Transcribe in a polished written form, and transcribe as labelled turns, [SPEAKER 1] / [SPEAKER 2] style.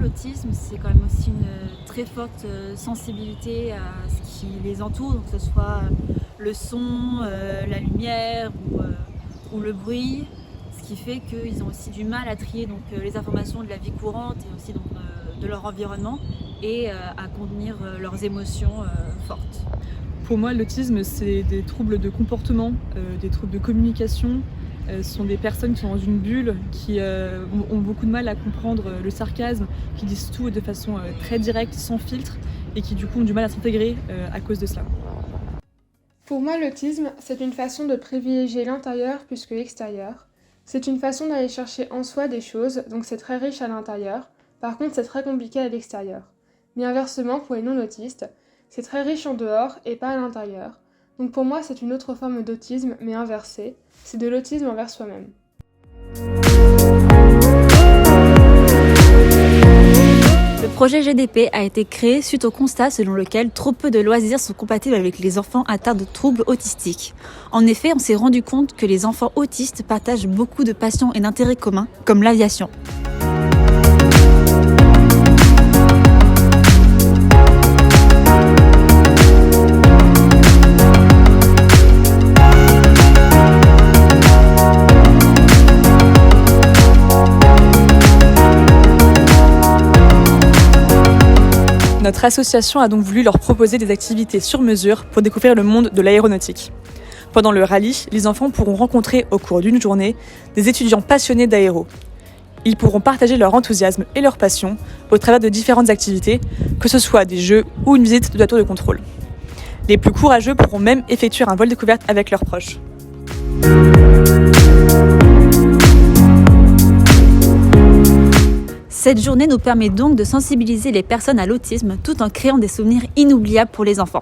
[SPEAKER 1] l'autisme, c'est quand même aussi une très forte sensibilité à ce qui les entoure, donc que ce soit le son, la lumière ou le bruit, ce qui fait qu'ils ont aussi du mal à trier donc, les informations de la vie courante et aussi donc, de leur environnement et à contenir leurs émotions fortes.
[SPEAKER 2] Pour moi, l'autisme, c'est des troubles de comportement, des troubles de communication. Ce sont des personnes qui sont dans une bulle, qui ont beaucoup de mal à comprendre le sarcasme, qui disent tout de façon très directe, sans filtre, et qui du coup ont du mal à s'intégrer à cause de cela.
[SPEAKER 3] Pour moi, l'autisme, c'est une façon de privilégier l'intérieur plus que l'extérieur. C'est une façon d'aller chercher en soi des choses, donc c'est très riche à l'intérieur. Par contre, c'est très compliqué à l'extérieur. Mais inversement, pour les non-autistes, c'est très riche en dehors et pas à l'intérieur. Donc pour moi, c'est une autre forme d'autisme, mais inversée. C'est de l'autisme envers soi-même.
[SPEAKER 1] Le projet GDP a été créé suite au constat selon lequel trop peu de loisirs sont compatibles avec les enfants atteints de troubles autistiques. En effet, on s'est rendu compte que les enfants autistes partagent beaucoup de passions et d'intérêts communs, comme l'aviation.
[SPEAKER 2] Notre association a donc voulu leur proposer des activités sur mesure pour découvrir le monde de l'aéronautique. Pendant le rallye, les enfants pourront rencontrer au cours d'une journée des étudiants passionnés d'aéro. Ils pourront partager leur enthousiasme et leur passion au travers de différentes activités, que ce soit des jeux ou une visite de la tour de contrôle. Les plus courageux pourront même effectuer un vol découverte avec leurs proches.
[SPEAKER 1] Cette journée nous permet donc de sensibiliser les personnes à l'autisme tout en créant des souvenirs inoubliables pour les enfants.